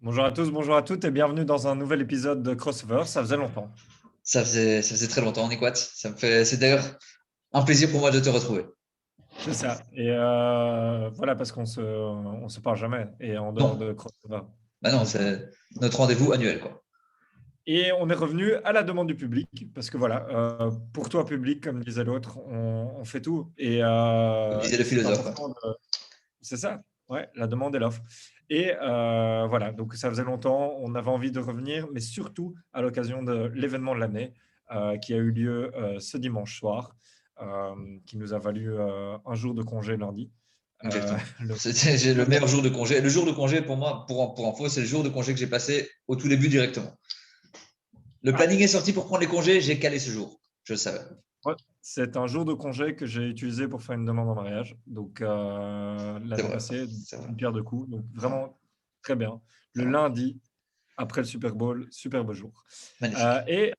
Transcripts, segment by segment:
Bonjour à tous, bonjour à toutes et bienvenue dans un nouvel épisode de Crossover. Ça faisait longtemps. Ça faisait très longtemps en Équat. C'est d'ailleurs un plaisir pour moi de te retrouver. C'est ça. Et voilà, parce qu'on se parle jamais et en dehors Non, de Crossover. bah non, c'est notre rendez-vous annuel, quoi. Et on est revenu à la demande du public parce que voilà, pour toi public, comme disait l'autre, on fait tout Comme disait et le c'est philosophe. important. C'est ça. Ouais, la demande et l'offre. Et voilà, donc ça faisait longtemps, on avait envie de revenir, mais surtout à l'occasion de l'événement de l'année qui a eu lieu ce dimanche soir, qui nous a valu un jour de congé lundi. Exactement. Le J'ai le premier- meilleur jour de congé. Le jour de congé, pour moi, pour info, c'est le jour de congé que j'ai passé au tout début directement. Le Ah, planning est sorti pour prendre les congés, j'ai calé ce jour. Je le savais. ouais, c'est un jour de congé que j'ai utilisé pour faire une demande en mariage. Donc C'est l'année vrai. passée, C'est vrai. une pierre deux coups. Donc C'est vrai. vraiment très bien. C'est Le vrai. lundi, après le Super Bowl, superbe jour. Magnifique. Et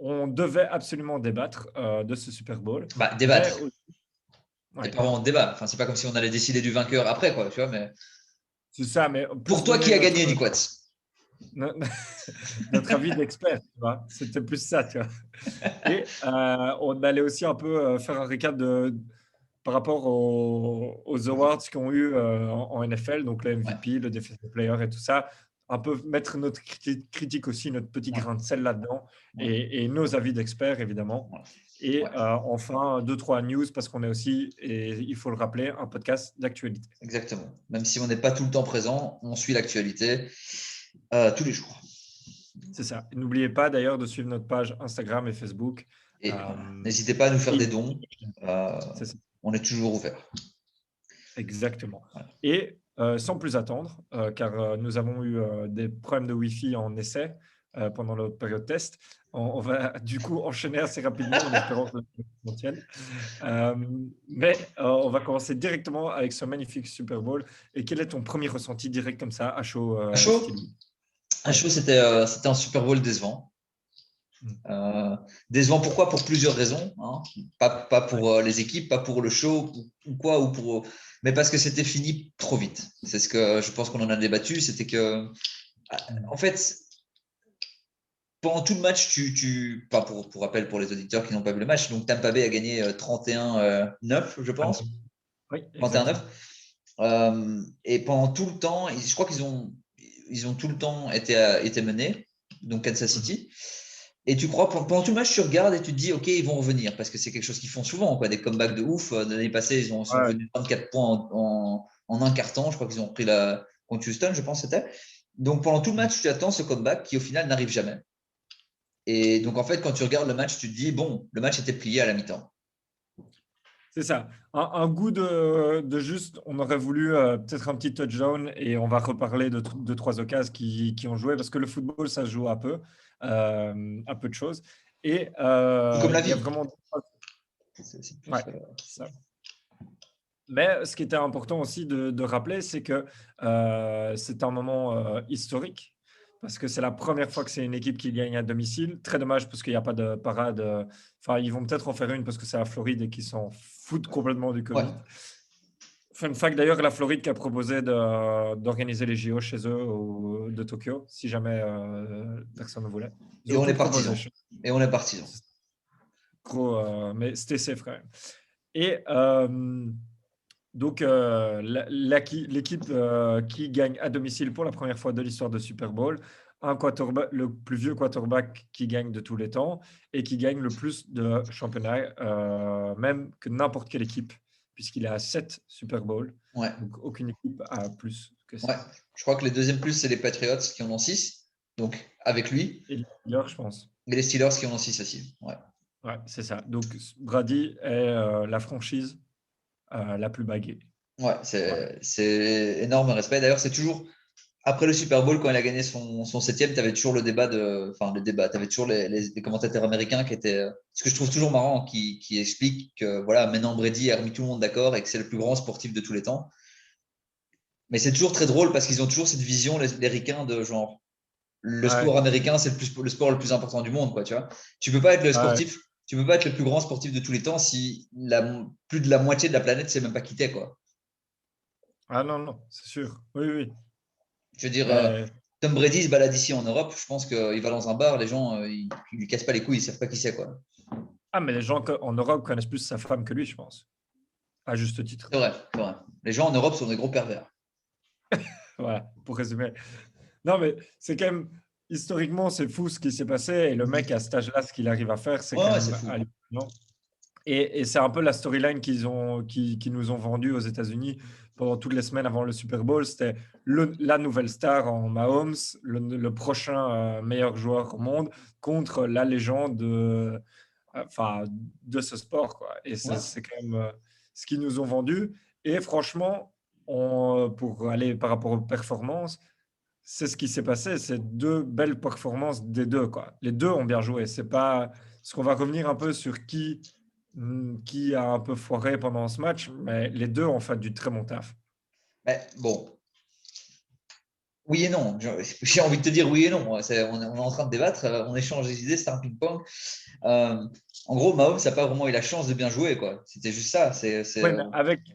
on devait absolument débattre de ce Super Bowl, Bah, mais débattre. C'est ouais, pas vraiment un débat. Enfin, c'est pas comme si on allait décider du vainqueur après, quoi, tu vois, mais c'est ça, mais pour plus toi, donner qui a gagné, Niquat? no- notre avis d'expert, tu vois. C'était plus ça, tu vois. Et on allait aussi un peu faire un récap par rapport aux awards qu'on eu en NFL, donc le Ouais. MVP, le Defensive Player et tout ça. Un peu mettre notre critique aussi, notre petit Ouais. grain de sel là-dedans Ouais. et nos avis d'experts, évidemment. Ouais. Et Ouais. enfin, deux, trois news parce qu'on est aussi, et il faut le rappeler, un podcast d'actualité. Exactement. Même si on n'est pas tout le temps présent, on suit l'actualité tous les jours. C'est ça. Et n'oubliez pas d'ailleurs de suivre notre page Instagram et Facebook. Et voilà. Euh, N'hésitez pas à nous faire et des dons. Euh, c'est ça. on est toujours ouvert. Exactement. Voilà. Et sans plus attendre, car nous avons eu des problèmes de Wi-Fi en essai pendant la période test, on va du coup enchaîner assez rapidement en espérant que la connexion tienne. Euh, mais on va commencer directement avec ce magnifique Super Bowl. Et quel est ton premier ressenti direct comme ça, à chaud, À chaud, Stylou? à Ouais. chaud, c'était un Super Bowl décevant. Mm. Euh, Décevant pourquoi? Pour plusieurs raisons, hein. Pas Ouais. pour les équipes, pas pour le show ou quoi, mais parce que c'était fini trop vite. C'est ce que je pense qu'on en a débattu. C'était que, Mm. en fait, pendant tout le match, pas pour rappel pour les auditeurs qui n'ont pas vu le match, donc Tampa Bay a gagné 31-9, je pense. Oui, 31-9. exactement. Et pendant tout le temps, je crois qu'ils ont tout le temps été menés, donc Kansas Mhm. City. Et tu crois, pendant tout le match, tu regardes et tu te dis, OK, ils vont revenir, parce que c'est quelque chose qu'ils font souvent, quoi, des comebacks de ouf. L'année passée, sont Ouais. revenus 24 points en un quart-temps. Je crois qu'ils ont pris la contre Houston, je pense, c'était. Donc pendant tout le Mm. match, tu attends ce comeback qui, au final, n'arrive jamais. Et donc, en fait, quand tu regardes le match, tu te dis, bon, le match était plié à la mi-temps. C'est ça. Un goût de juste, on aurait voulu peut-être un petit touchdown et on va reparler de deux, trois occasions qui ont joué parce que le football, ça se joue à peu de choses. Et Tout comme la il y a vie. vraiment. C'est Ouais, plus. ça. Mais ce qui était important aussi de rappeler, c'est que c'est un moment historique parce que c'est la première fois que c'est une équipe qui gagne à domicile. Très dommage parce qu'il n'y a pas de parade. Enfin, ils vont peut-être en faire une parce que c'est la Floride et qu'ils s'en foutent complètement du Ouais. Covid. Fun fact d'ailleurs, la Floride qui a proposé d'organiser les JO chez eux de Tokyo, si jamais personne ne voulait. Ils Et ont on tout est proposé. partisan. Et on est partisan. C'est gros, mais c'était safe quand même. Et donc, l'équipe qui gagne à domicile pour la première fois de l'histoire de Super Bowl, le plus vieux quarterback qui gagne de tous les temps et qui gagne le plus de championnats, même que n'importe quelle équipe, puisqu'il est à 7 Super Bowl. Ouais. Donc, aucune équipe a plus que Ouais. ça. Je crois que les deuxièmes plus, c'est les Patriots qui en ont 6. Donc, avec lui. Et les Steelers, je pense. Et les Steelers qui en ont 6 aussi. Ouais. Ouais, c'est ça. Donc, Brady est la franchise la plus baguée. Ouais, Voilà. c'est énorme respect. D'ailleurs, c'est toujours après le Super Bowl, quand il a gagné son septième, tu avais toujours le débat enfin, le débat, tu avais toujours les commentateurs américains qui étaient, ce que je trouve toujours marrant, qui expliquent que voilà, maintenant Brady a remis tout le monde d'accord et que c'est le plus grand sportif de tous les temps. Mais c'est toujours très drôle parce qu'ils ont toujours cette vision, les ricains, de genre, le Ouais, sport américain, c'est le sport le plus important du monde, quoi, tu vois. Tu peux pas être le ouais. sportif, tu peux pas être le plus grand sportif de tous les temps si plus de la moitié de la planète sait même pas qui t'es, quoi. Ah non, non, c'est sûr. Oui, oui. Je veux dire, Mais, Tom Brady se balade ici en Europe, je pense qu'il va dans un bar, les gens, ils lui cassent pas les couilles, ils savent pas qui c'est, quoi. Ah, mais les gens en Europe connaissent plus sa femme que lui, je pense. À juste titre. C'est vrai, c'est vrai. Les gens en Europe sont des gros pervers. Voilà, pour résumer. Non, mais c'est quand même, historiquement, c'est fou ce qui s'est passé. Et le mec, à cet âge-là, ce qu'il arrive à faire, c'est Ouais, quand ouais, c'est même fou. hallucinant. Et c'est un peu la storyline qui nous ont vendue aux États-Unis pendant toutes les semaines avant le Super Bowl. C'était la nouvelle star en Mahomes, le prochain meilleur joueur au monde, contre la légende enfin, de ce sport, quoi. Et Ouais. c'est quand même ce qu'ils nous ont vendu. Et franchement, pour aller par rapport aux performances, c'est ce qui s'est passé. C'est deux belles performances des deux, quoi. Les deux ont bien joué. C'est pas ce qu'on va revenir un peu sur qui a un peu foiré pendant ce match, mais les deux ont fait du très bon taf. Mais bon, oui et non. J'ai envie de te dire oui et non. On est en train de débattre, on échange des idées, c'est un ping-pong. Euh, En gros, Mahomes n'a pas vraiment eu la chance de bien jouer, quoi. C'était juste ça. Oui, mais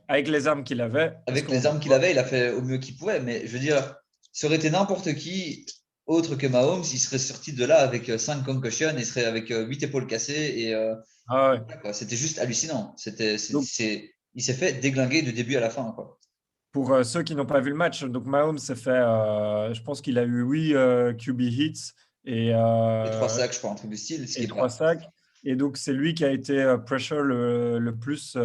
avec les armes qu'il avait, est-ce Avec les qu'on armes qu'il avait, il a fait au mieux qu'il pouvait. Mais je veux dire, ça aurait été n'importe qui autre que Mahomes, il serait sorti de là avec 5 concussions, il serait avec 8 épaules cassées. Ah ouais. Voilà, quoi. C'était juste hallucinant. Donc, Il s'est fait déglinguer du début à la fin, quoi. pour ceux qui n'ont pas vu le match, donc Mahomes s'est fait, je pense qu'il a eu 8 QB hits et, Et 3 euh, sacs, je crois, un truc du style, ce qui et est 3 pas. sacs. Et donc, c'est lui qui a été pressure le plus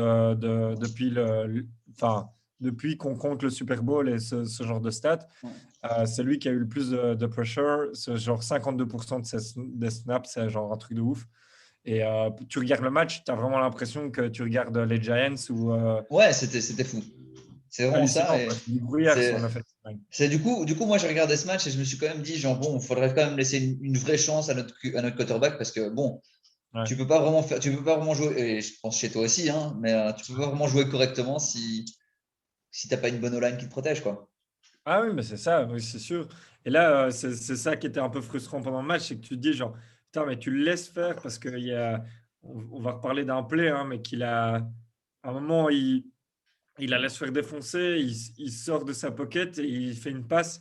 enfin, depuis qu'on compte le Super Bowl et ce genre de stats. C'est lui qui a eu le plus de pressure. C'est genre 52% des snaps, c'est genre un truc de ouf. Et tu regardes le match, tu as vraiment l'impression que tu regardes les Giants ou Ouais, c'était fou. C'est vraiment ça. hallucinant, Et quoi. C'est du brouillard c'est, son offensive line. du coup, moi, j'ai regardé ce match et je me suis quand même dit, genre, bon, il faudrait quand même laisser une vraie chance à notre quarterback parce que, bon, Ouais. tu peux pas vraiment jouer, et je pense chez toi aussi, hein, mais tu peux pas vraiment jouer correctement si t'as pas une bonne O-line qui te protège, quoi. Ah oui, mais c'est ça, oui, c'est sûr. Et là, c'est ça qui était un peu frustrant pendant le match, c'est que tu te dis, genre, putain, mais tu le laisses faire parce qu'il y a, on va reparler d'un play, hein, mais à un moment, il la laisse faire défoncer, il sort de sa pocket et il fait une passe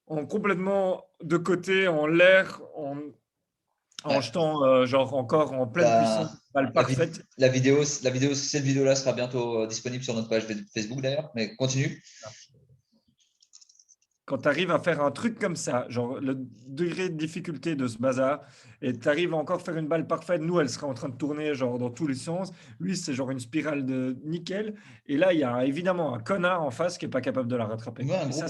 en complètement de côté, en l'air, en Ouais. jetant, genre, encore en pleine puissance, La, balle parfaite. cette vidéo-là sera bientôt disponible sur notre page Facebook d'ailleurs, mais continue. Quand tu arrives à faire un truc comme ça, genre le degré de difficulté de ce bazar, et tu arrives à encore faire une balle parfaite, nous, elle serait en train de tourner genre dans tous les sens. Lui, c'est genre une spirale de nickel. Et là, il y a évidemment un connard en face qui est pas capable de la rattraper, Ouais, quoi. un Et gros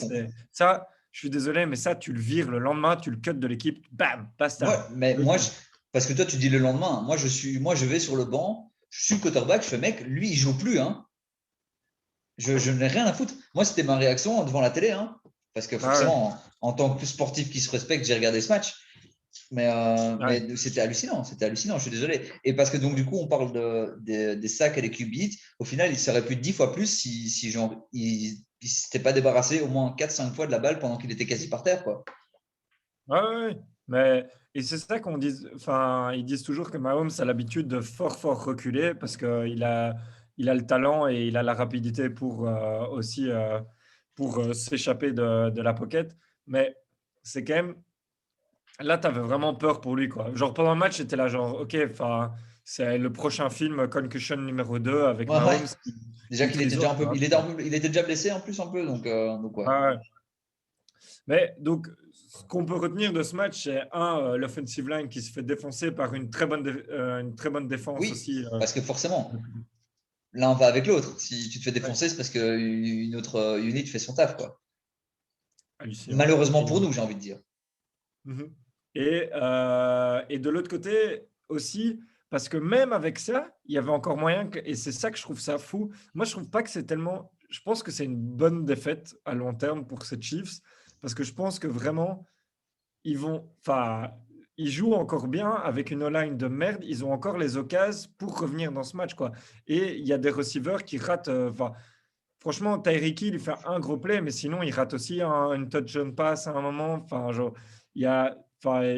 ça, con. je suis désolé, mais ça, tu le vires le lendemain, tu le cut de l'équipe, bam, Ouais, basta. mais parce que toi, tu dis le lendemain, moi, je vais sur le banc, je suis le quarterback, je fais, mec, lui, il joue plus, hein. Je n'ai rien à foutre. Moi, c'était ma réaction devant la télé, hein, parce que Ah ouais, forcément, en tant que sportif qui se respecte, j'ai regardé ce match. ouais. Mais c'était hallucinant, je suis désolé. Et parce que donc, du coup, on parle des sacs et des qubits. Au final, il serait pu 10 fois plus si genre, il s'était pas débarrassé au moins 4-5 fois de la balle pendant qu'il était quasi par terre, quoi. Ouais, ouais, ouais. Mais, et c'est ça qu'on dit, enfin, ils disent toujours que Mahomes a l'habitude de fort, fort reculer parce il a le talent et il a la rapidité pour aussi pour s'échapper de la pocket. Mais c'est quand même, là, tu avais vraiment peur pour lui, quoi. Genre pendant le match, c'était là, genre, ok, enfin, c'est le prochain film Concussion numéro 2 avec Ouais, ouais. Mahomes Déjà qui qu'il était déjà trésor, un tu peu, vois. il était déjà blessé en plus un peu, donc ouais. Ouais, ouais. Mais donc, ce qu'on peut retenir de ce match, c'est l'offensive line qui se fait défoncer par une très bonne défense Oui, aussi. parce que forcément, l'un va avec l'autre. Si tu te fais Ouais, défoncer, c'est parce qu'une autre unit fait son taf, quoi. hallucinant. Malheureusement Et, pour nous, j'ai envie de dire. mhm. Et de l'autre côté aussi, parce que même avec ça, il y avait encore moyen et c'est ça que je trouve ça fou. Moi, je trouve pas que c'est tellement. Je pense que c'est une bonne défaite à long terme pour ces Chiefs, parce que je pense que vraiment, enfin, ils jouent encore bien avec une O-line de merde. Ils ont encore les occasions pour revenir dans ce match, quoi. Et il y a des receivers qui ratent. Enfin, franchement, Tyreek Hill, il fait un gros play, mais sinon, il rate aussi une touchdown pass à un moment. Enfin, genre, il y a, enfin,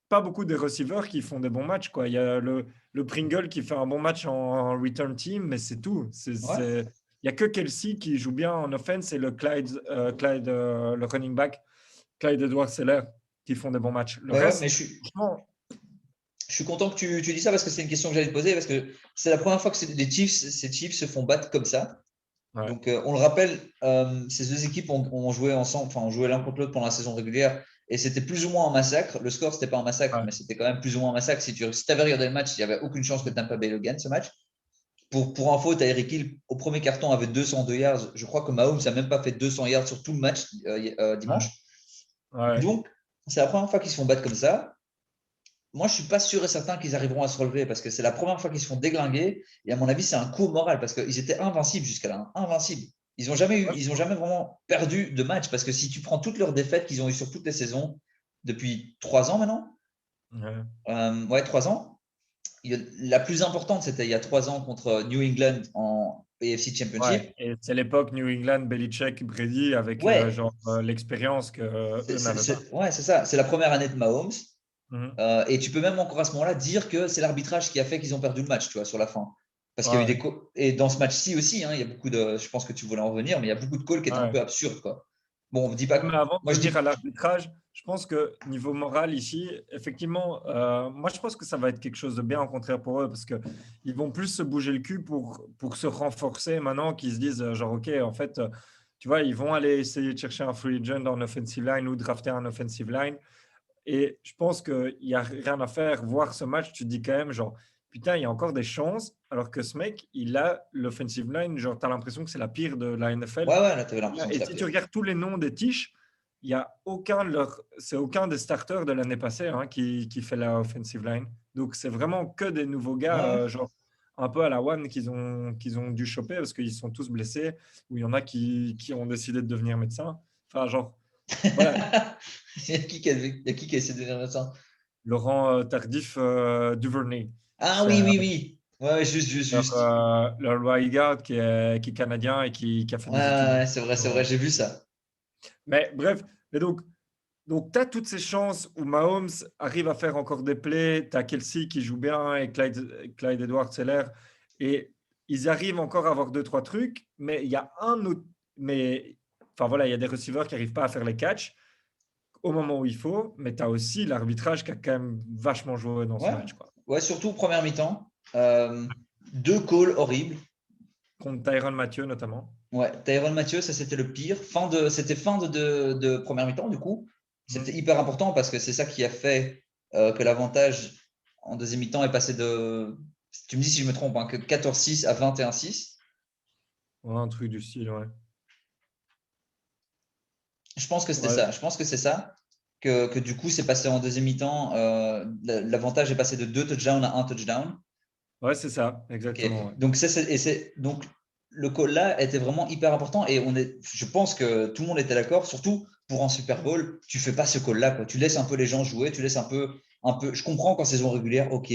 pas beaucoup de receivers qui font des bons matchs, quoi. Il y a le Pringle qui fait un bon match en return team, mais c'est tout. Ouais. Il y a que Kelsey qui joue bien en offense et le Clyde, le running back Clyde Edwards-Helaire qui font des bons matchs. Le Ouais, mais reste, franchement, je suis content que tu dis ça parce que c'est une question que j'allais te poser parce que c'est la première fois que ces Chiefs se font battre comme ça. ouais, Donc, on le rappelle, ces deux équipes ont joué ensemble, enfin, ont joué l'un contre l'autre pendant la saison régulière et c'était plus ou moins un massacre. Le score, c'était pas un massacre, ouais, mais c'était quand même plus ou moins un massacre. Si tu avais regardé le match, il n'y avait aucune chance que Tampa Bay le gagne ce match. Pour info, Tyreek Hill, au premier carton, avait 202 yards. Je crois que Mahomes n'a même pas fait 200 yards sur tout le match dimanche. ouais. Donc, c'est la première fois qu'ils se font battre comme ça. Moi, je ne suis pas sûr et certain qu'ils arriveront à se relever parce que c'est la première fois qu'ils se font déglinguer. Et à mon avis, c'est un coup au moral parce qu'ils étaient invincibles jusqu'à là. Invincibles. Ils n'ont jamais Ouais, vraiment perdu de match parce que si tu prends toutes leurs défaites qu'ils ont eues sur toutes les saisons depuis 3 ans maintenant, ouais. ouais, 3 ans, la plus importante, c'était il y a 3 ans contre New England en AFC Ouais, Championship. et c'est l'époque New England, Belichick, Brady avec Ouais, genre l'expérience que eux n'avaient pas. ouais, c'est ça. C'est la première année de Mahomes. Mhm. Et tu peux même encore à ce moment-là dire que c'est l'arbitrage qui a fait qu'ils ont perdu le match, tu vois, sur la fin. Parce qu'il y a eu Ouais, des et dans ce match-ci aussi, hein, il y a beaucoup de. Je pense que tu voulais en revenir, mais il y a beaucoup de calls qui étaient un ouais. peu absurdes, quoi. Bon, on ne dit pas. Mais avant de Moi, je venir à dis. l'arbitrage, je pense que niveau moral ici, effectivement, moi je pense que ça va être quelque chose de bien au contraire pour eux parce que ils vont plus se bouger le cul pour se renforcer maintenant qu'ils se disent genre ok en fait tu vois ils vont aller essayer de chercher un free agent en offensive line ou drafter un offensive line. Et je pense qu'il n'y a rien à faire. Voir ce match, tu te dis quand même, genre, putain, il y a encore des chances, alors que ce mec, il a l'offensive line, genre, tu as l'impression que c'est la pire de la NFL. Ouais, ouais, là, tu avais l'impression que Et c'était la si tu pire. regardes tous les noms des tiches, il y a aucun de c'est aucun des starters de l'année passée hein, qui fait la offensive line. Donc, c'est vraiment que des nouveaux Ouais, gars, ouais. genre, un peu à la one qu'ils ont dû choper parce qu'ils sont tous blessés, ou il y en a qui ont décidé de devenir médecins. Enfin, genre, voilà, Il y a qui a essayé de devenir médecin? Laurent Tardif Duvernay. Ah C'est oui, oui, oui. Ouais, ouais, juste, juste, juste. leur Guard qui est canadien et qui a fait Ouais, des études. ouais, c'est vrai, j'ai vu ça. Mais bref, mais donc tu as toutes ces chances où Mahomes arrive à faire encore des plays. Tu as Kelsey qui joue bien et Clyde Edwards-Helaire. Et ils arrivent encore à avoir deux, trois trucs. Mais il y a un autre. Mais enfin voilà, il y a des receivers qui n'arrivent pas à faire les catchs au moment où il faut. Mais tu as aussi l'arbitrage qui a quand même vachement joué dans ce Ouais, match, quoi. ouais, surtout première mi-temps. Deux calls horribles. Contre Tyrann Mathieu notamment. Ouais, Tyrone Mathieu, ça c'était le pire. C'était fin de première mi-temps, du coup. C'était Mhm. hyper important parce que c'est ça qui a fait que l'avantage en deuxième mi-temps est passé de. Tu me dis si je me trompe, hein, que 14-6 à 21-6. Ouais, un truc du style, ouais. Je pense que c'était Ouais, ça. Je pense que c'est ça. Que du coup, c'est passé en deuxième mi-temps. L'avantage est passé de 2 touchdowns à un touchdown. ouais c'est ça, Ok. exactement. Ouais. Donc, donc, le call-là était vraiment hyper important et je pense que tout le monde était d'accord, surtout pour un Super Bowl, tu fais pas ce call-là, quoi. Tu laisses un peu les gens jouer, tu laisses un peu. Je comprends qu'en saison régulière, ok,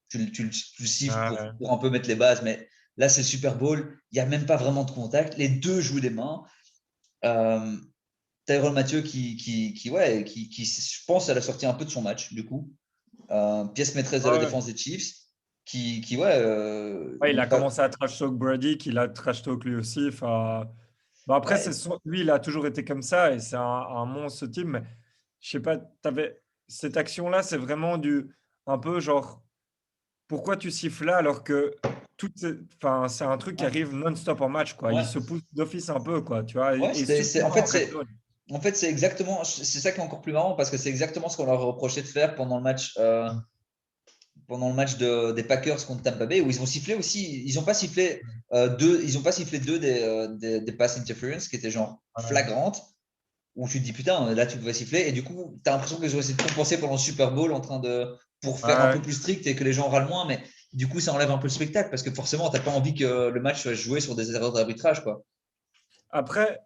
tu siffles Ouais. pour un peu mettre les bases, mais là, c'est le Super Bowl, il n'y a même pas vraiment de contact. Les deux jouent des mains. Euh, Tyrone Mathieu ouais, je pense, elle a sorti un peu de son match, du coup. Pièce maîtresse de la Ouais. défense des Chiefs, ouais, Ouais, il donc a commencé à trash talk Brady, qu'il a trash talk lui aussi. Enfin, bon, après, ouais, lui, il a toujours été comme ça et c'est un monstre ce type. Mais je sais pas, cette action-là, c'est vraiment un peu genre, pourquoi tu siffles là alors que enfin, c'est un truc qui ouais, arrive non-stop en match, quoi. Il ouais, se pousse d'office un peu, quoi, tu vois, ouais, et surtout en red zone. en fait, c'est exactement, c'est ça qui est encore plus marrant parce que c'est exactement ce qu'on leur a reproché de faire pendant le match des Packers contre Tampa Bay où ils ont sifflé aussi, ils ont pas sifflé deux des pass interference qui étaient genre Ouais. flagrantes où tu te dis putain, là tu pouvais siffler et du coup, tu as l'impression qu'ils ont essayé de compenser pendant le Super Bowl pour faire un peu Ouais. plus strict et que les gens râlent moins, mais du coup, ça enlève un peu le spectacle parce que forcément, tu n'as pas envie que le match soit joué sur des erreurs d'arbitrage, quoi. Après,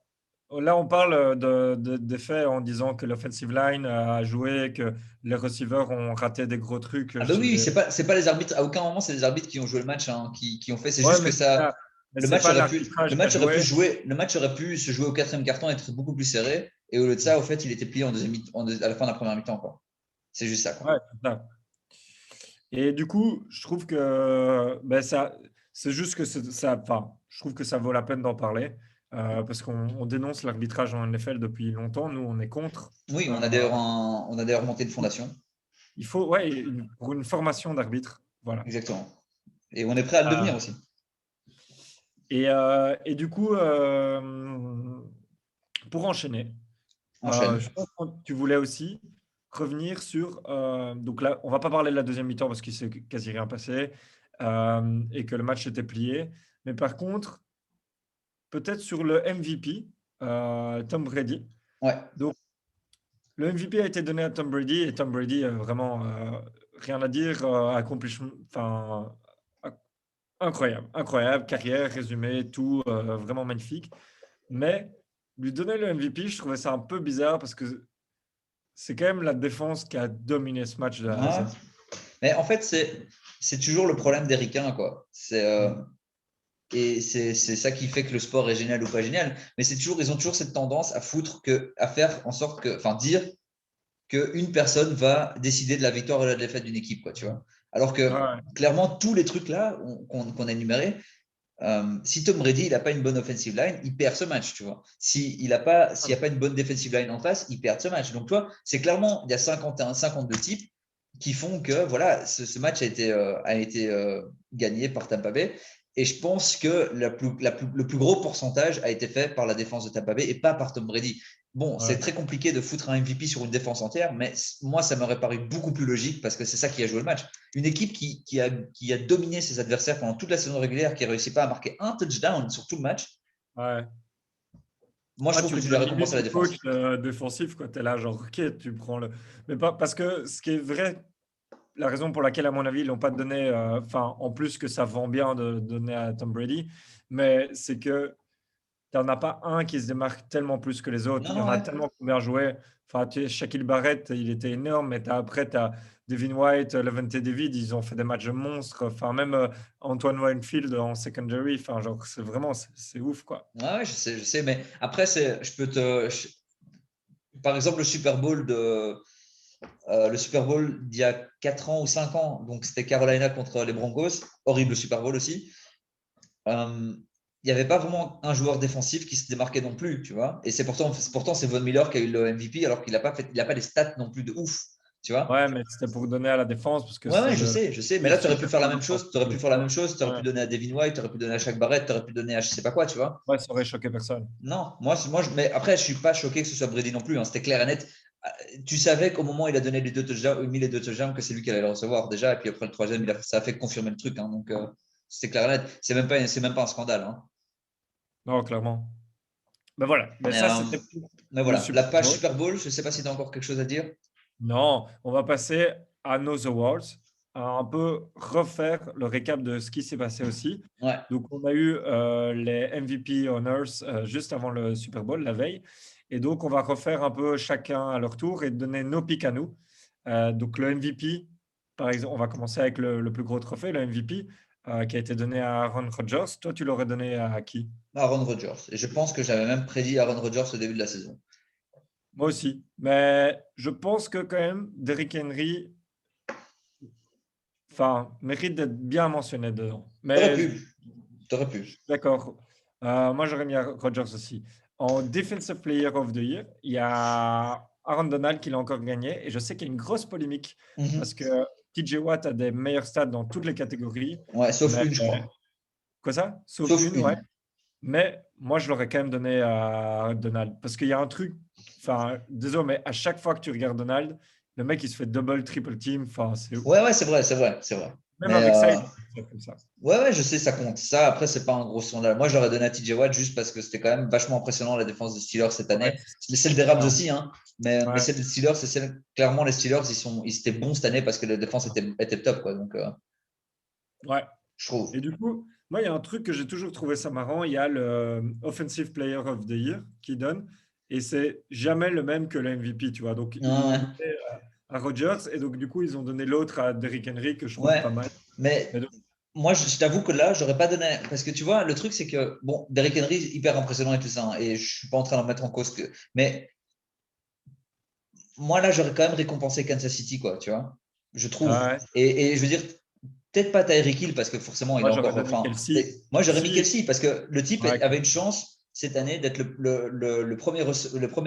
là, on parle des faits en disant que l'offensive line a joué, que les receivers ont raté des gros trucs Ah bah chez oui, les. c'est pas les arbitres, à aucun moment, c'est les arbitres qui ont joué le match, hein, qui ont fait. C'est Ouais, juste mais que ça, c'est pas l'arbitrage qui a joué. le match aurait pu se jouer au quatrième carton et être beaucoup plus serré. Et au lieu de ça, au fait, il était plié en à la fin de la première mi-temps, quoi. C'est juste ça, quoi. Ouais, c'est ça. Et du coup, je trouve que ben ça, c'est juste que ça, enfin, je trouve que ça vaut la peine d'en parler. parce qu'on dénonce l'arbitrage en NFL depuis longtemps. Nous, on est contre. Oui, on a Euh, d'ailleurs monté une fondation. il faut, ouais, pour une formation d'arbitre. Voilà. Exactement. Et on est prêt à le devenir aussi. Et du coup, pour enchaîner, Enchaîne. je pense que tu voulais aussi revenir sur. Donc là, on va pas parler de la deuxième mi-temps parce qu'il s'est quasi rien passé et que le match était plié. Mais par contre, peut-être sur le MVP, Tom Brady. Ouais. Donc, le MVP a été donné à Tom Brady et Tom Brady, vraiment rien à dire, accomplissement, enfin, incroyable, incroyable, carrière, résumé, tout, vraiment magnifique. Mais lui donner le MVP, je trouvais ça un peu bizarre parce que c'est quand même la défense qui a dominé ce match de A à Ouais. Z. Mais en fait, c'est toujours le problème des ricains, quoi. Et c'est ça qui fait que le sport est génial ou pas génial. Mais ils ont toujours cette tendance à faire en sorte que, enfin, dire qu'une personne va décider de la victoire ou de la défaite d'une équipe, quoi, tu vois. Alors que Ouais, clairement, tous les trucs là qu'on a énumérés, si Tom Brady il n'a pas une bonne offensive line, il perd ce match, tu vois. S'il n'y a pas une bonne defensive line en face, il perd ce match. Donc, toi, c'est clairement, il y a 51, 52 types qui font que voilà, ce match a été gagné par Tampa Bay. Et je pense que le plus gros pourcentage a été fait par la défense de Tampa Bay et pas par Tom Brady. Bon, c'est ouais. très compliqué de foutre un MVP sur une défense entière, mais moi, ça m'aurait paru beaucoup plus logique parce que c'est ça qui a joué le match. Une équipe qui a dominé ses adversaires pendant toute la saison régulière, qui ne réussit pas à marquer un touchdown sur tout le match, Ouais. moi, je Ah, trouve tu que tu dois deviens récompenser limite la le défense. coach défensif, quoi. Tu es là, genre, ok, tu prends le. Mais pas parce que ce qui est vrai, la raison pour laquelle, à mon avis, ils l'ont pas donné, enfin, en plus que ça vend bien de donner à Tom Brady, mais c'est que tu n'en as pas un qui se démarque tellement plus que les autres. Non, Il y en non, a ouais. tellement bien joué. Enfin, tu sais, Shaquille Barrett, il était énorme, mais après, tu as Devin White, Levante David, ils ont fait des matchs de monstres. Enfin, même Antoine Winfield en secondary, enfin, genre, c'est vraiment, c'est ouf, quoi. Ouais, je sais, mais après, par exemple, le Super Bowl d'il y a 4 ans ou 5 ans, donc c'était Carolina contre les Broncos, horrible Super Bowl aussi. Euh, il n'y avait pas vraiment un joueur défensif qui se démarquait non plus, tu vois. Et pourtant c'est Von Miller qui a eu le MVP alors qu'il il a pas les stats non plus de ouf, tu vois. Ouais, mais c'était pour donner à la défense parce que Ouais, c'est ouais, le je sais. Mais là, tu aurais pu super faire la même chose. Tu aurais pu offensif, faire la même quoi. chose. Tu aurais pu Ouais. donner à Devin White, tu aurais pu donner à Shaq Barrett, tu aurais pu donner à je sais pas quoi, tu vois. Ouais, ça aurait choqué personne. Non, mais après, je suis pas choqué que ce soit Brady non plus, hein. C'était clair et net. Tu savais qu'au moment où il a donné les deux touchdowns, mis les deux touchdowns, que c'est lui qui allait le recevoir déjà. Et puis après le troisième, ça a fait confirmer le truc, hein. Donc, c'était clair et net. C'est même pas un scandale, hein. Non, clairement. Ben voilà. Mais Mais, ça, c'était pour le voilà, la Super page Bowl. Super Bowl, je ne sais pas si tu as encore quelque chose à dire. Non, on va passer à nos awards, à un peu refaire le récap de ce qui s'est passé aussi. Ouais, Donc, on a eu les MVP Honors juste avant le Super Bowl, la veille. Et donc, on va refaire un peu chacun à leur tour et donner nos pics à nous. Donc, le MVP, par exemple, on va commencer avec le plus gros trophée, le MVP, qui a été donné à Aaron Rodgers. Toi, tu l'aurais donné à qui? Aaron Rodgers. Et je pense que j'avais même prédit Aaron Rodgers au début de la saison. Moi aussi. Mais je pense que quand même, Derrick Henry, enfin, mérite d'être bien mentionné dedans. T'aurais Mais pu. T'aurais je pu. suis d'accord. Moi, j'aurais mis Rodgers aussi. En Defensive Player of the Year, il y a Aaron Donald qui l'a encore gagné. Et je sais qu'il y a une grosse polémique parce Mhm. que TJ Watt a des meilleurs stats dans toutes les catégories. Ouais, sauf Mais une, je crois. quoi ça? Sauf Sauf une, ouais. une. Mais moi, je l'aurais quand même donné à Donald. Parce qu'il y a un truc, enfin, désolé, mais à chaque fois que tu regardes Donald, le mec, il se fait double, triple team. Enfin, c'est Ouais, ouais, c'est vrai, c'est vrai, c'est vrai. même Mais avec ça, il fait comme ça. ouais, ouais, je sais, ça compte. Ça, après, c'est pas un gros scandale. Moi, j'aurais donné à TJ Watt juste parce que c'était quand même vachement impressionnant la défense des Steelers cette Ouais, année. Celle des Rams ça. aussi, hein. Mais Ouais, celle des Steelers, clairement, les Steelers, ils étaient bons cette année parce que la défense était top, quoi. Donc, ouais. je trouve. Et du coup, moi, il y a un truc que j'ai toujours trouvé ça marrant. Il y a le Offensive Player of the Year qui donne, et c'est jamais le même que le MVP, tu vois. Donc, ils l'ont Ouais, donné à Rodgers, et donc, du coup, ils ont donné l'autre à Derrick Henry, que je trouve ouais. pas mal. Mais Mais donc, moi, je t'avoue que là, j'aurais pas donné. Parce que tu vois, le truc, c'est que, bon, Derrick Henry, hyper impressionnant et tout ça, hein, et je suis pas en train d'en mettre en cause que. Mais moi, là, j'aurais quand même récompensé Kansas City, quoi, tu vois. Je trouve. ouais, Et je veux dire, peut-être pas Tyreek Hill, parce que forcément, il moi, est j'aurais encore. donné Enfin, Kelsey. moi, j'aurais mis Si, Kelsey, parce que le type ouais, avait une chance. cette année d'être le premier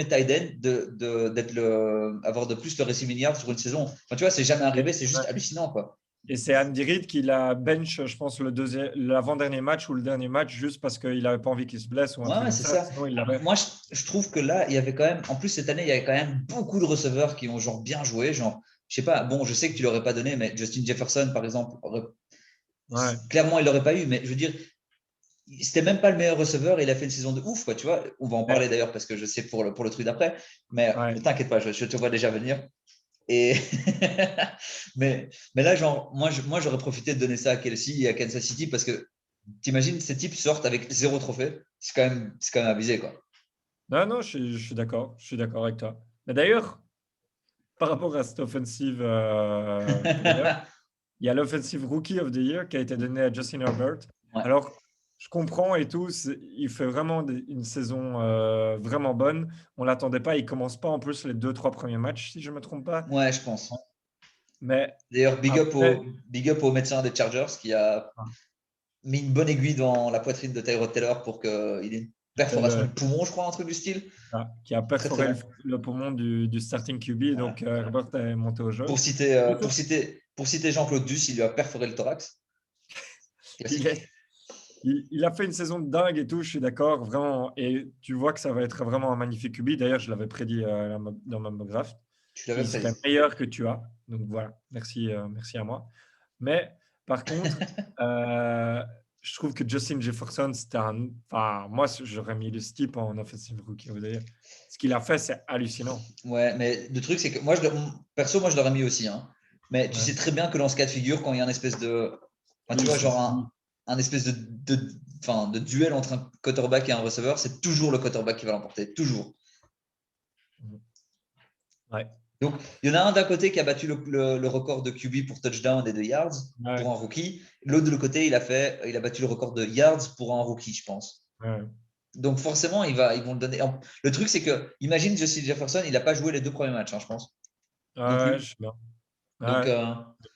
tight end, avoir de plus de receiving yards sur une saison. Enfin, tu vois, c'est jamais arrivé, c'est juste hallucinant, quoi. Et c'est Andy Reid qui l'a bench, je pense, l'avant-dernier match ou le dernier match, juste parce qu'il n'avait pas envie qu'il se blesse ou un truc Ouais, comme c'est ça. ça. Sinon, il l'avait. Moi, je trouve que là, il y avait quand même, en plus cette année, il y avait quand même beaucoup de receveurs qui ont genre bien joué. Genre, je sais pas, bon, je sais que tu l'aurais pas donné, mais Justin Jefferson, par exemple, Ouais. clairement, il l'aurait pas eu. Mais je veux dire, c'était même pas le meilleur receveur. Il a fait une saison de ouf, quoi. Tu vois, on va en parler d'ailleurs parce que je sais pour le truc d'après. Mais Ouais. t'inquiète pas, je te vois déjà venir. Et mais là, genre, moi, j'aurais profité de donner ça à Kelsey et à Kansas City parce que t'imagines, ces types sortent avec 0 trophée. C'est quand même abusé, quoi. Non, non, je suis d'accord. Je suis d'accord avec toi. Mais d'ailleurs, par rapport à cette offensive player, il y a l'offensive Rookie of the Year qui a été donné à Justin Herbert. Ouais. Alors, je comprends et tout, il fait vraiment une saison vraiment bonne. On ne l'attendait pas. Il ne commence pas en plus les 2-3 premiers matchs, si je ne me trompe pas. Ouais, je pense. Mais D'ailleurs, après, big up au médecin des Chargers qui a mis une bonne aiguille dans la poitrine de Tyrod Taylor pour qu'il ait une c'est perforation de poumon, je crois, un truc du style. qui a Très, très perforé bon. le poumon du starting QB. Voilà. Donc, Herbert est monté au jeu. Pour citer Jean-Claude Duss, il lui a perforé le thorax. Il, Classique. est, il a fait une saison de dingue et tout, je suis d'accord, vraiment. Et tu vois que ça va être vraiment un magnifique QB. D'ailleurs, je l'avais prédit dans ma mock draft, Tu l'avais qui serait prédit. meilleur que tu as. Donc voilà, merci à moi. Mais par contre, euh, je trouve que Justin Jefferson, c'était un. Enfin, moi, j'aurais mis le Steep en offensive rookie of the year. Ce qu'il a fait, c'est hallucinant. Ouais, mais le truc, c'est que moi, perso, moi, je l'aurais mis aussi. Hein. Mais tu Ouais. sais très bien que dans ce cas de figure, quand il y a un espèce de. Enfin, tu Oui, vois, c'est. genre un espèce de duel entre un quarterback et un receveur, c'est toujours le quarterback qui va l'emporter. Toujours. Ouais. Donc, il y en a un d'un côté qui a battu le record de QB pour touchdown et de yards Ouais. pour un rookie. L'autre de l'autre côté, il a battu le record de yards pour un rookie, je pense. Ouais. Donc, forcément, ils vont le donner. Le truc, c'est que, imagine Justin Jefferson, il n'a pas joué les 2 premiers matchs, hein, je pense. Non Ouais, plus. je suis bien. Donc, Ouais.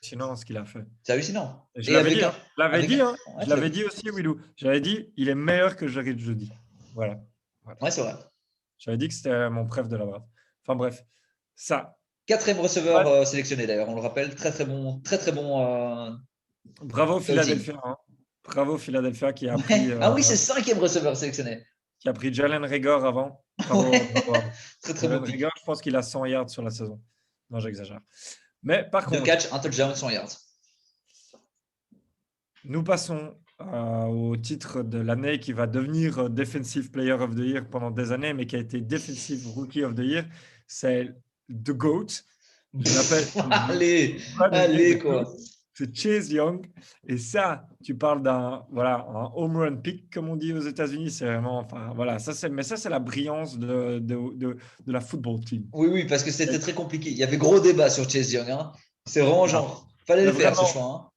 Hallucinant ce qu'il a fait. c'est hallucinant. Je Et l'avais dit, hein. Je l'avais avec dit, hein. ouais, Je tu l'as l'avais dit. dit aussi, Willou. J'avais dit, il est meilleur que Jared Jeudy. Voilà. Voilà. Ouais, c'est vrai. J'avais dit que c'était mon préf de la draft. Enfin bref, ça. Quatrième receveur Ouais. sélectionné d'ailleurs, on le rappelle. Très, très bon, très, très bon Bravo scouting. Philadelphia, hein. Bravo Philadelphia Ouais. Ah oui, c'est cinquième receveur sélectionné. qui a pris Jalen Reagor avant. Bravo, Ouais. bravo. Très, très beau Jalen pick. Reagor, je pense qu'il a 100 yards sur la saison. Non, j'exagère. Mais par 2 catchs, contre, un touchdown, 100 yards. nous passons au titre de l'année qui va devenir Defensive Player of the Year pendant des années, mais qui a été Defensive Rookie of the Year. C'est The GOAT. Je l'appelle, Allez, je vais nommer allez, The quoi. GOAT. C'est Chase Young. Et ça, tu parles d'un un home run pick, comme on dit aux États-Unis. C'est vraiment, enfin, voilà, mais ça, c'est la brillance de la football team. Oui, oui, parce que c'était très compliqué. Il y avait gros débat sur Chase Young. Hein. C'est vraiment Non. genre, fallait Mais le faire ce vraiment, choix. Hein.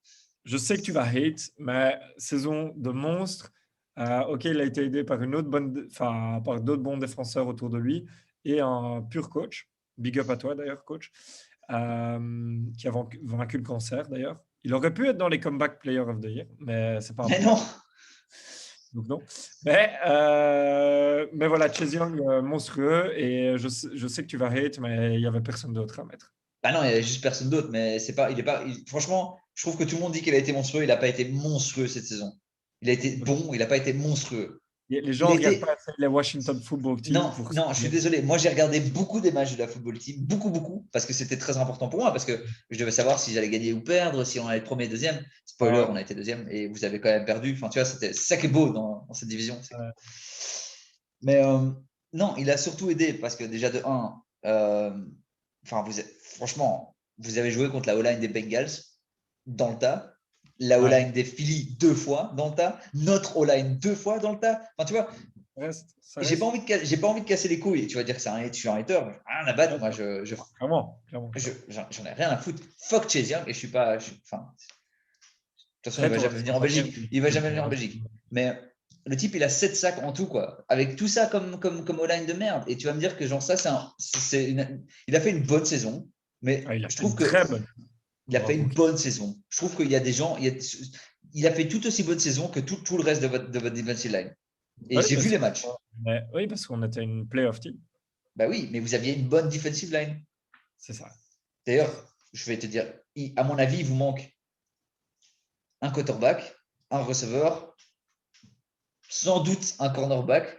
je sais que tu vas hate, mais saison de monstre. Ok, il a été aidé par enfin, par d'autres bons défenseurs autour de lui et un pur coach. Big up à toi d'ailleurs, coach, qui a vaincu le cancer d'ailleurs. Il aurait pu être dans les comeback player of the year, mais c'est pas un Mais bon non. match. Donc non. Mais voilà, Chase Young, monstrueux. Et je sais que tu vas hate, mais il n'y avait personne d'autre à mettre. Bah non, il n'y avait juste personne d'autre. Mais c'est pas, il est pas. Franchement, je trouve que tout le monde dit qu'il a été monstrueux. Il n'a pas été monstrueux cette saison. Il a été bon, il n'a pas été monstrueux. Les Il gens a ne regardent été. pas assez les Washington Football Team Non, pour. non, je suis désolé. Moi, j'ai regardé beaucoup des matchs de la football team, beaucoup, beaucoup, parce que c'était très important pour moi, parce que je devais savoir si j'allais gagner ou perdre, si on allait être premier, deuxième. Spoiler, Ouais, on a été deuxième et vous avez quand même perdu. Enfin, tu vois, c'est ça qui est beau dans cette division. ouais, Mais non, il a surtout aidé parce que déjà de 1, enfin, franchement, vous avez joué contre la O-line des Bengals dans le tas, la ouais. O-line des Phillies 2 fois dans le tas, notre O-line 2 fois dans le tas. Enfin, tu vois, Ça j'ai pas reste. envie de casser les couilles. Tu vas dire que je suis un hater, mais rien à battre. Ouais, Moi, clairement, clairement, j'en ai rien à foutre. Fuck Chase Young et je suis pas. Enfin, de toute façon, il Après, va ton jamais venir en avenir, Belgique. Il va jamais venir en Belgique. Mais le type, il a 7 sacs en tout, quoi. Avec tout ça comme O-line de merde. Et tu vas me dire que, genre, ça, il a fait une bonne saison. Mais il a je fait trouve une que très bonne il a pour un fait une rookie. bonne saison. Je trouve qu'il y a des gens. Il a fait tout aussi bonne saison que tout le reste de votre defensive line. Et j'ai vu les matchs. Oui, parce qu'on était une playoff team. Bah oui, mais vous aviez une bonne defensive line. C'est ça. D'ailleurs, je vais te dire, à mon avis, il vous manque un quarterback, un receveur, sans doute un cornerback.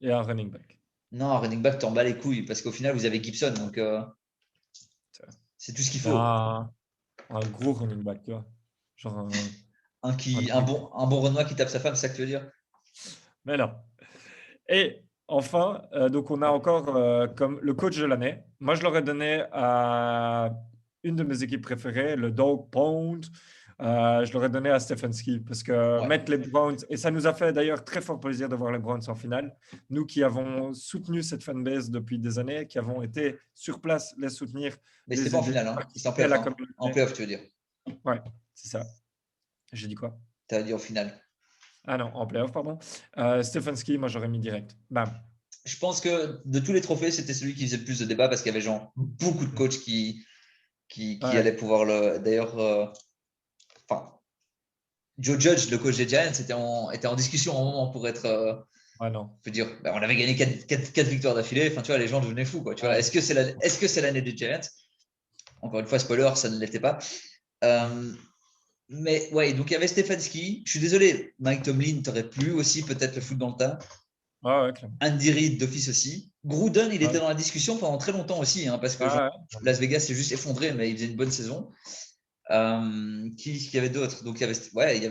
Et un running back. Non, un running back, t'en bats les couilles parce qu'au final, vous avez Gibson. Donc, c'est tout ce qu'il faut. Un gros running back, tu vois. Genre Un bon Renoir qui tape sa femme, c'est ça que tu veux dire? Mais non. Et enfin, donc on a encore comme le coach de l'année. Moi, je l'aurais donné à une de mes équipes préférées, le Dog Pound. Je l'aurais donné à Stefanski parce que Ouais. mettre les Browns, et ça nous a fait d'ailleurs très fort plaisir de voir les Browns en finale. Nous qui avons soutenu cette fanbase depuis des années, qui avons été sur place les soutenir, Mais les c'était pas en aider, finale, hein. C'était en participer à playoff. la Hein. En communauté. playoff, tu veux dire. Ouais, c'est ça. J'ai dit quoi? Tu as dit en finale. Ah non, en playoff, pardon. Stefanski, moi j'aurais mis direct. Bam. Je pense que de tous les trophées, c'était celui qui faisait le plus de débats parce qu'il y avait genre beaucoup de coachs qui Ouais. allaient pouvoir le. D'ailleurs, Joe Judge, le coach des Giants, était en discussion à un moment pour être. Ouais, non. Je veux dire, on avait gagné 4 victoires d'affilée. Enfin, tu vois, les gens devenaient fous. Quoi, tu vois, est-ce que c'est l'année des Giants? Encore une fois, spoiler, ça ne l'était pas. Mais ouais, donc il y avait Stefanski. Je suis désolé, Mike Tomlin t'aurait plu aussi, peut-être le foot dans le tas. Ouais, clairement. Andy Reid d'office aussi. Gruden, il Ouais. était dans la discussion pendant très longtemps aussi, hein, parce que Ouais. Las Vegas s'est juste effondré, mais il faisait une bonne saison. Qui y avait d'autres? Donc il y avait, ouais, Il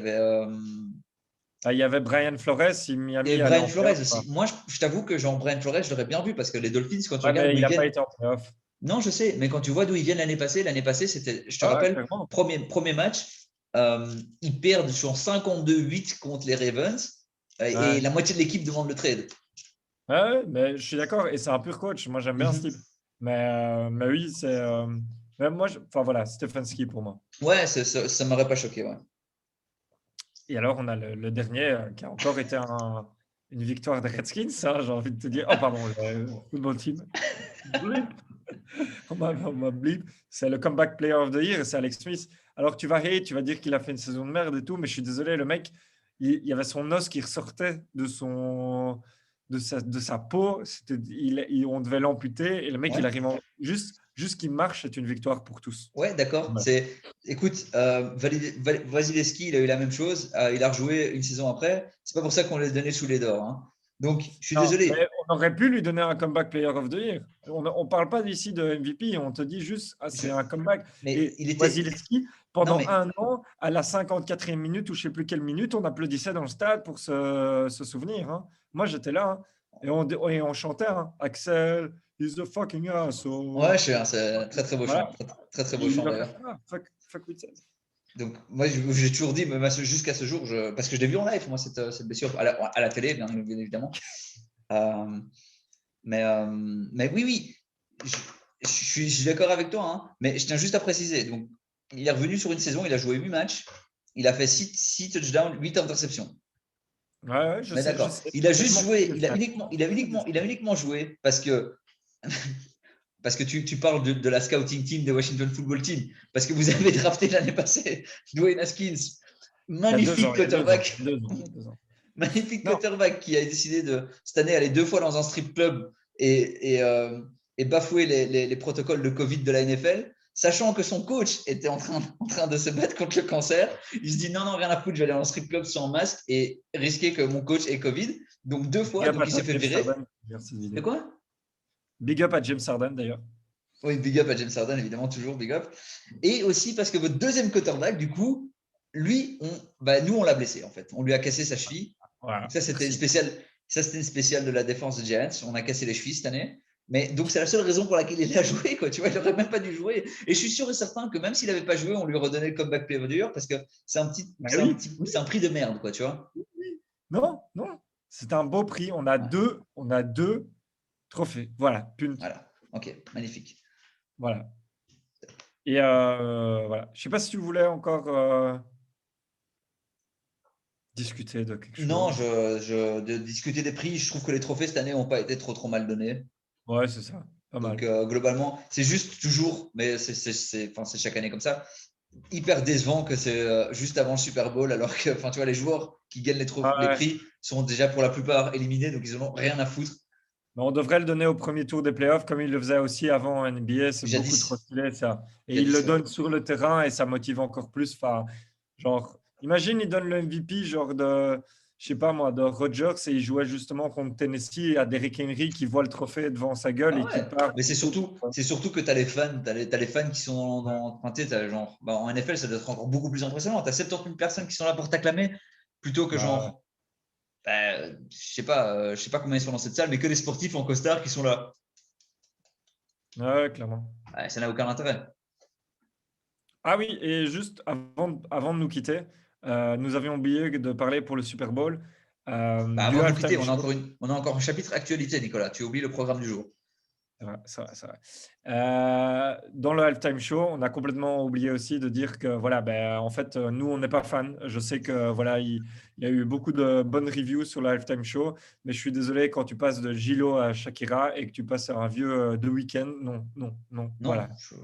y avait Brian Flores, si il y Miami avait allait Brian en Flores playoff. aussi. Moi, je t'avoue que genre Brian Flores, je l'aurais bien vu parce que les Dolphins, quand tu Ouais, regardes mais d'où il ils n'a pas viennent, été en playoff. non, je sais, mais quand tu vois d'où ils viennent l'année passée, c'était, je te Ouais, rappelle, clairement. premier match, ils perdent sur 52-8 contre les Ravens et Ouais. la moitié de l'équipe demande le trade. Ouais, mais je suis d'accord. Et c'est un pur coach. Moi, j'aime bien ce type. Mais oui, c'est. Mais moi, enfin voilà, Stefanski pour moi. Ouais, ça m'aurait pas choqué. Ouais. Et alors, on a le dernier qui a encore été une victoire des Redskins, ça, j'ai envie de te dire. Oh, pardon, le football team. Blip. On m'a blip. C'est le comeback player of the year et c'est Alex Smith. Alors, tu vas rire, tu vas dire qu'il a fait une saison de merde et tout, mais je suis désolé, le mec, il y avait son os qui ressortait de sa peau. On devait l'amputer et le mec, Ouais. il arrive juste qu'il marche, c'est une victoire pour tous. Ouais, d'accord. Voilà. Écoute, Vasilevski, il a eu la même chose. Il a rejoué une saison après. C'est pas pour ça qu'on l'a donné sous les d'or. Hein. Donc, je suis Non, mais désolé. on aurait pu lui donner un comeback player of the year. On ne parle pas ici de MVP, on te dit juste, Je- c'est un comeback. mais Et il était. Wasilewski, Non, pendant mais un an, à la 54e minute ou je ne sais plus quelle minute, on applaudissait dans le stade pour se souvenir. Hein. Moi, j'étais là hein, et on chantait hein, Axel, he's a fucking asshole. ouais, c'est un très très beau chant. Voilà. Très très beau Il chant le d'ailleurs. restera. Fuck with that. Donc, moi, j'ai toujours dit, même jusqu'à ce jour, parce que je l'ai vu en live, moi, cette blessure, à la télé, bien évidemment. Euh, mais oui, oui, je suis d'accord avec toi, hein, mais je tiens juste à préciser. Donc, il est revenu sur une saison, il a joué 8 matchs, il a fait 6 touchdowns, 8 interceptions. Ouais, je Mais sais, je d'accord. sais. Il a Mais je juste m'en fous joué, des stats. il a uniquement joué parce que tu parles de la scouting team des Washington Football Team, parce que vous avez drafté l'année passée Dwayne Haskins, Il y a 2 ans, magnifique il y a 2 ans, quarterback, il y a 2 ans, il y a 2 ans. magnifique Non, quarterback qui a décidé de cette année aller 2 fois dans un strip club et bafouer les protocoles de Covid de la NFL, sachant que son coach était en train de se battre contre le cancer. Il se dit non, rien à foutre, je vais aller dans un strip club sans masque et risquer que mon coach ait Covid. Donc 2 big fois, up donc à il s'est fait James virer. Harden. Merci cette De vidéo. quoi? Big up à James Harden d'ailleurs. Oui, big up à James Harden, évidemment, toujours big up. Et aussi parce que votre deuxième quarterback, du coup, lui, nous, on l'a blessé, en fait. On lui a cassé sa cheville. Voilà, Donc ça, c'était une merci. spéciale. Ça, c'était une spéciale de la défense de Giants. On a cassé les chevilles cette année. Mais donc, c'est la seule raison pour laquelle il a joué. Quoi. Tu vois, il n'aurait même pas dû jouer. Et je suis sûr et certain que même s'il n'avait pas joué, on lui redonnait le comeback player dur parce que Bah oui, oui. c'est un prix de merde, quoi, tu vois. Non, non. C'est un beau prix. Ouais. On a deux trophées. Voilà, punt. Voilà. Ok, magnifique. Voilà. Et voilà. Je sais pas si tu voulais encore discuter de quelque Non, chose. de discuter des prix, je trouve que les trophées cette année n'ont pas été trop mal donnés. Ouais, c'est ça. Pas Donc, mal. globalement, c'est juste toujours, mais c'est chaque année comme ça. hyper décevant que c'est juste avant le Super Bowl, alors que tu vois, les joueurs qui gagnent les Ouais. prix sont déjà pour la plupart éliminés, donc ils n'en ont rien à foutre. Mais on devrait le donner au premier tour des playoffs, comme il le faisait aussi avant en NBA. C'est beaucoup trop Jadis, stylé, ça. Et il le jadis, ouais. donne sur le terrain et ça motive encore plus. Enfin, genre, imagine, il donne le MVP, genre de, je sais pas moi, de Rodgers et il jouait justement contre Tennessee à Derrick Henry qui voit le trophée devant sa gueule Ah et qui ouais, part. mais c'est surtout que tu as les fans, t'as les fans qui sont Ouais. enfin, tu sais, genre, en NFL, ça doit être encore beaucoup plus impressionnant. Tu as 70 000 personnes qui sont là pour t'acclamer, plutôt que Bah, genre, je sais pas combien ils sont dans cette salle, mais que les sportifs en costard qui sont là. ouais, clairement. Ouais, ça n'a aucun intérêt. Ah oui, et juste avant de nous quitter, nous avions oublié de parler pour le Super Bowl du Avant de nous quitter, halftime show. on a encore un chapitre actualité, Nicolas. Tu oublies le programme du jour. C'est vrai, c'est vrai, c'est vrai. Dans le halftime show, on a complètement oublié aussi de dire que voilà, ben, en fait, nous, on n'est pas fans. Je sais que voilà, il y a eu beaucoup de bonnes reviews sur le halftime show, mais je suis désolé quand tu passes de Gilo à Shakira et que tu passes à un vieux The Weeknd. Non, non, non. Non, Voilà, je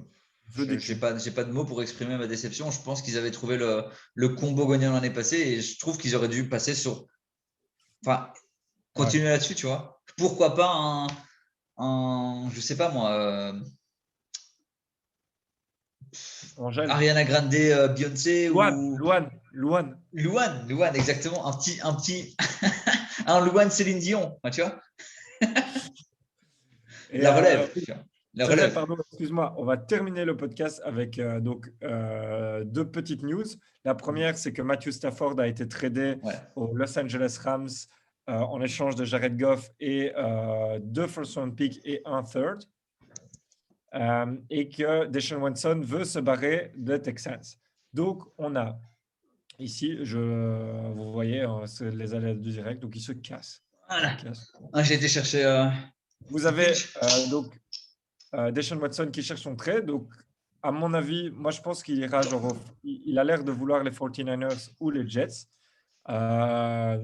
veux des j'ai clés. pas de mots pour exprimer ma déception. Je pense qu'ils avaient trouvé le combo gagnant l'année passée et je trouve qu'ils auraient dû passer sur. Enfin, Ouais. continuer là-dessus, tu vois. Pourquoi pas je sais pas moi, Angèle. Ariana Grande, Beyoncé Luan, ou Luan, Luan. Luan, exactement. Un Luan Céline Dion, tu vois. Et La relève, tu vois. La c'est vrai, relève. pardon, excuse-moi. On va terminer le podcast avec deux petites news. La première, c'est que Matthew Stafford a été tradé Ouais. aux Los Angeles Rams en échange de Jared Goff et deux first round picks et un third. Et que Deshaun Watson veut se barrer des Texans. Donc, on a ici, vous voyez, c'est les aléas du direct, donc il se casse. Il se Voilà. casse. J'ai été chercher Vous du avez pitch. donc Deshaun Watson qui cherche son trade. Donc, à mon avis, moi, je pense qu'il ira genre, il a l'air de vouloir les 49ers ou les Jets. À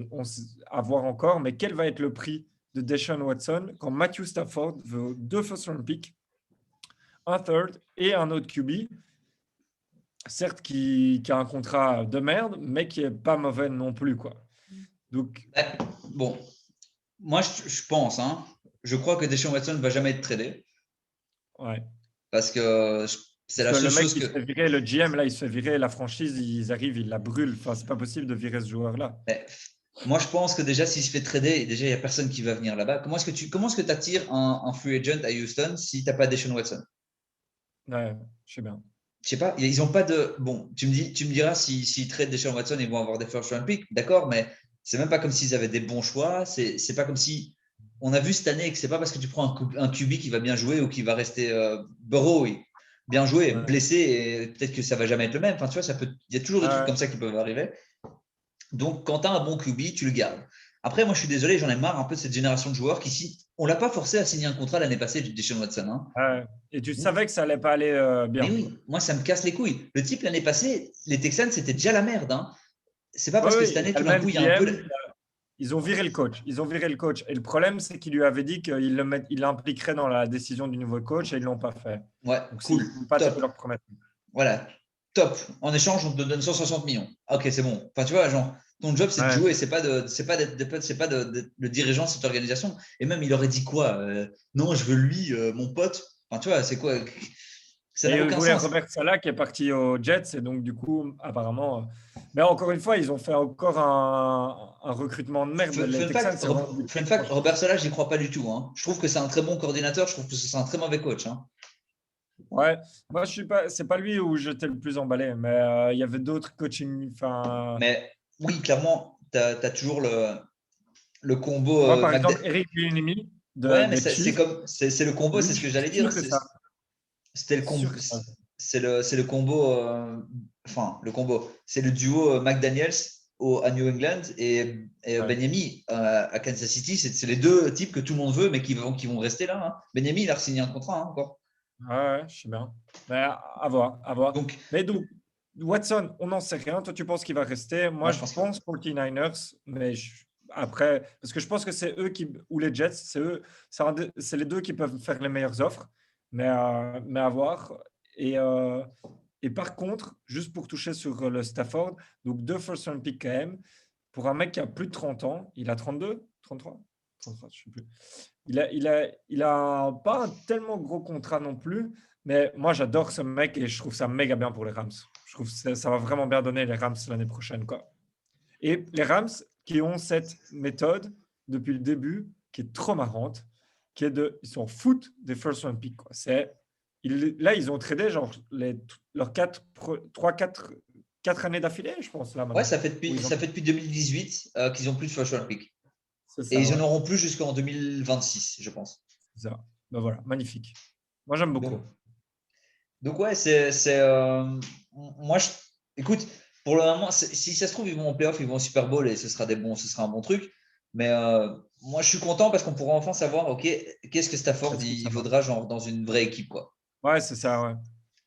voir encore. Mais quel va être le prix de Deshaun Watson quand Matthew Stafford veut deux first round picks, un third et un autre QB? Certes, qui a un contrat de merde, mais qui est pas mauvais non plus, quoi. Donc, Bon, moi, je pense, hein, je crois que Deshaun Watson ne va jamais être tradé ouais. parce que c'est Parce la que seule le mec, chose il se fait que. virer, le GM, là, il se fait virer, la franchise, ils arrivent, ils la brûlent. Enfin, c'est pas possible de virer ce joueur-là. Mais, moi, je pense que déjà, s'il se fait trader, déjà, il n'y a personne qui va venir là-bas. Comment est-ce que tu attires un free agent à Houston si tu n'as pas Deshaun Watson? Ouais, je sais bien. Je sais pas, ils n'ont pas de. Bon, tu me diras s'ils traitent Deshaun Watson, ils vont avoir des first round picks, d'accord, mais c'est même pas comme s'ils avaient des bons choix. C'est pas comme si. On a vu cette année que c'est pas parce que tu prends un QB qui va bien jouer ou qui va rester Burrow, oui, bien joué, Ouais. blessé, et peut-être que ça va jamais être le même. Enfin, tu vois, il y a toujours des trucs Ouais. comme ça qui peuvent arriver. Donc, quand tu as un bon QB, tu le gardes. Après, moi, je suis désolé, j'en ai marre un peu de cette génération de joueurs on l'a pas forcé à signer un contrat l'année passée, Deshaun Watson. Hein. Ouais. Et tu savais que ça allait pas aller Mais bien, quoi. oui, moi, ça me casse les couilles. Le type, l'année passée, les Texans, c'était déjà la merde. Hein. C'est pas Oui, parce que oui, cette il y année, a tout le d'un même coup, il y a un peu. GM. Ils ont viré le coach. Ils ont viré le coach. Et le problème, c'est qu'il lui avait dit il l'impliquerait dans la décision du nouveau coach et ils ne l'ont pas fait. Ouais, Donc, cool, s'ils ne n'ont pas tenu top. leur promesse. Voilà, top. En échange, on te donne 160 millions. Ah, ok, c'est bon. Enfin, tu vois, genre, ton job, c'est de Ouais. jouer, c'est pas le dirigeant de cette organisation. Et même, il aurait dit quoi non, je veux lui, mon pote. Enfin, tu vois, c'est quoi ça Mais n'a ils aucun voulaient sens. Robert Salah qui est parti aux Jets. Et donc, du coup, apparemment. Mais encore une fois, ils ont fait encore un recrutement de merde. Les Texans, c'est vraiment du Fun pic, fact, franchement. Robert Sola, je n'y crois pas du tout. Hein. Je trouve que c'est un très bon coordinateur, je trouve que c'est un très mauvais coach. Hein. Ouais, moi je suis pas, c'est pas lui où j'étais le plus emballé, mais il y avait d'autres coaching. Enfin, Mais oui, clairement, tu as toujours le combo moi par exemple, Eric Bieniemy Ouais, mais des Chiefs, c'est le combo, c'est lui, ce je que suis j'allais dire. sûr que ça, C'était le je suis sûr combo, que ça. c'est le combo, enfin le combo, c'est le duo McDaniels à New England et Ouais, Benyemi à Kansas City. C'est les deux types que tout le monde veut, mais qui vont rester là. Hein. Benyemi, il a signé un contrat hein, encore. ouais, ouais, je sais bien. Mais à voir, à voir. Donc, Mais donc, Watson, on n'en sait rien. Toi, tu penses qu'il va rester? moi, Moi, je je pense que pense 49ers, mais après, parce que je pense que c'est eux qui, ou les Jets, c'est eux, c'est les deux qui peuvent faire les meilleures offres, mais à voir. Et Et par contre, juste pour toucher sur le Stafford, donc 2 first round pick quand même, pour un mec qui a plus de 30 ans, il a 32, 33, 33, je ne sais plus. Il a pas un tellement gros contrat non plus, mais moi j'adore ce mec et je trouve ça méga bien pour les Rams. Je trouve que ça va vraiment bien donner les Rams l'année prochaine, quoi. Et les Rams qui ont cette méthode depuis le début, qui est trop marrante, qui est ils s'en foutent des first round picks, quoi. Là, ils ont tradé genre leurs 4 années d'affilée, je pense, là Ouais, maintenant. ça fait depuis 2018 qu'ils n'ont plus de first round pick. C'est Et ça, ils ouais. en auront plus jusqu'en 2026, je pense. C'est ça. Ben voilà, magnifique. Moi, j'aime beaucoup. Donc, donc ouais, moi, écoute, pour le moment, si ça se trouve, ils vont en playoff, ils vont au Super Bowl et ce sera un bon truc. Mais moi, je suis content parce qu'on pourra enfin savoir, ok, qu'est-ce que Stafford Est-ce que ça il marche? vaudra genre dans une vraie équipe, quoi. Ouais, c'est ça, ouais.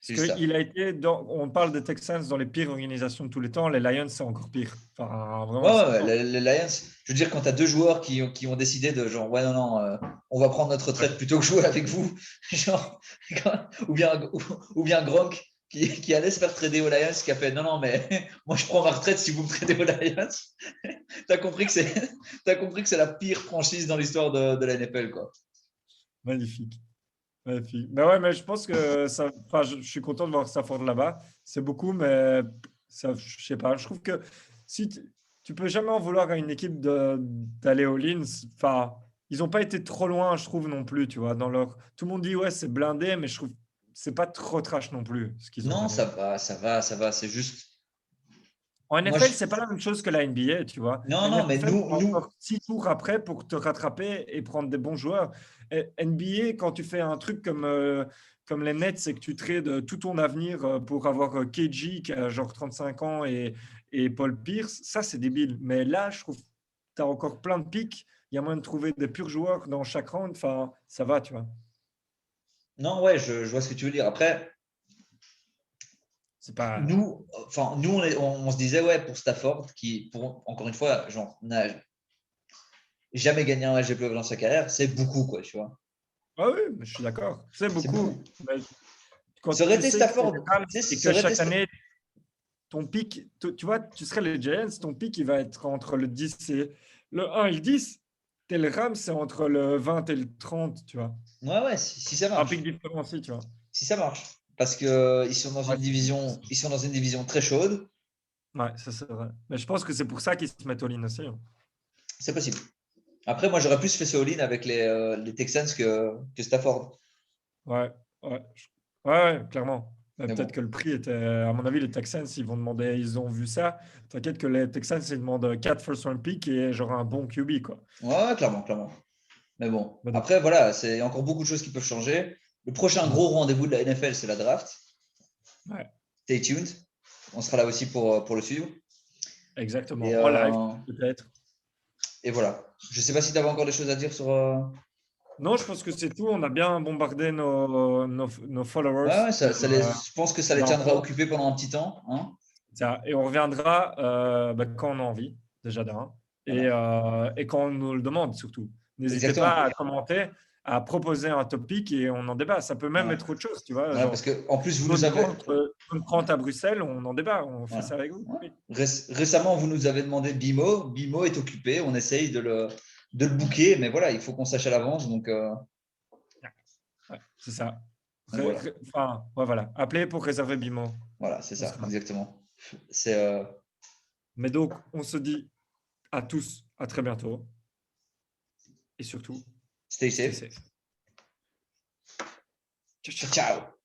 C'est Parce juste ça. qu'il a été on parle des Texans dans les pires organisations de tous les temps. Les Lions, c'est encore pire. Enfin, Ouais, vraiment, ouais, c'est ouais, les Lions, je veux dire, quand tu as deux joueurs qui ont décidé de genre, ouais, non, non, on va prendre notre retraite plutôt que jouer avec vous, genre, ou bien Gronk qui allait se faire trader aux Lions, qui a fait, non, non, mais moi je prends ma retraite si vous me tradez aux Lions. Tu as compris que c'est la pire franchise dans l'histoire de la NFL, quoi. magnifique. Magnifique. Ben ouais, mais je pense que ça. Enfin, je suis content de voir Stafford là-bas. C'est beaucoup, mais ça, je sais pas. Je trouve que si tu peux jamais en vouloir à une équipe d'aller au in. Enfin, ils n'ont pas été trop loin, je trouve non plus. Tu vois, tout le monde dit ouais, c'est blindé, mais je trouve c'est pas trop trash non plus ce qu'ils ont Non, ça donné. va, ça va, ça va. C'est juste. En Moi, NFL, c'est pas la même chose que la NBA, tu vois. non, non, mais NFL, tu as nous, encore 6 tours après pour te rattraper et prendre des bons joueurs. Et NBA, quand tu fais un truc comme les Nets, c'est que tu trades tout ton avenir pour avoir KG qui a genre 35 ans et Paul Pierce, ça c'est débile. Mais là, je trouve que tu as encore plein de pics. Il y a moyen de trouver des purs joueurs dans chaque round. Enfin, ça va, tu vois. non, ouais, je vois ce que tu veux dire. Après, C'est pas. nous on se disait, ouais, pour Stafford, encore une fois, genre, n'a jamais gagné un match de playoff dans sa carrière, c'est beaucoup, quoi, tu vois. Ah oui, mais je suis d'accord. C'est C'est beaucoup. beaucoup. Mais quand Ça aurait tu été sais que c'est les Stafford, Rams tu sais, et ça que aurait été chaque année, ton pic, tu vois, tu serais les Giants, ton pic, il va être entre le 10 et le 1 et le 10. T'es le Rams, c'est entre le 20 et le 30, tu vois. Ouais, ouais, si ça Un marche. pic différent aussi, tu vois. Si ça marche. Parce que Ouais, ils sont dans une division très chaude. ouais, ça c'est vrai. Mais je pense que c'est pour ça qu'ils se mettent all-in aussi, hein. C'est possible. Après, moi, j'aurais plus fait ce all-in avec les Texans que Stafford. Ouais, ouais, ouais, clairement. Mais Mais peut-être bon. que le prix était, à mon avis, les Texans, ils vont demander, ils ont vu ça. T'inquiète que les Texans, ils demandent 4 first round pick et genre un bon QB, quoi. Ouais, clairement, clairement. Mais bon. Mais donc, Après, voilà, il y a encore beaucoup de choses qui peuvent changer. Le prochain gros rendez-vous de la NFL, c'est la draft. ouais, Stay tuned. On sera là aussi pour le suivre. Et, exactement. En live, euh, peut-être. et voilà. Je ne sais pas si tu avais encore des choses à dire sur. Non, je pense que c'est tout. On a bien bombardé nos followers Ouais, ouais, je pense que ça les tiendra d'infos. occupés pendant un petit temps, hein. Et on reviendra quand on a envie, déjà d'un, Voilà. et quand on nous le demande surtout. N'hésitez Exactement. pas à commenter, à proposer un topic et on en débat. Ça peut même Voilà. être autre chose, tu vois. Voilà, parce Genre, que en plus, vous nous zone avez. 30, zone 30 à Bruxelles, on en débat. On fait ça Voilà. avec vous. Ouais. Oui. Récemment, vous nous avez demandé Bimo. Bimo est occupé. On essaye de le booker, mais voilà, il faut qu'on sache à l'avance. Ouais, c'est ça. Donc voilà. Enfin, ouais, voilà. Appelez pour réserver Bimo. Voilà, c'est On ça, sera là. exactement. C'est Mais donc, on se dit à tous à très bientôt. Et surtout, stay stay safe. safe. Ciao, Ciao, ciao. ciao.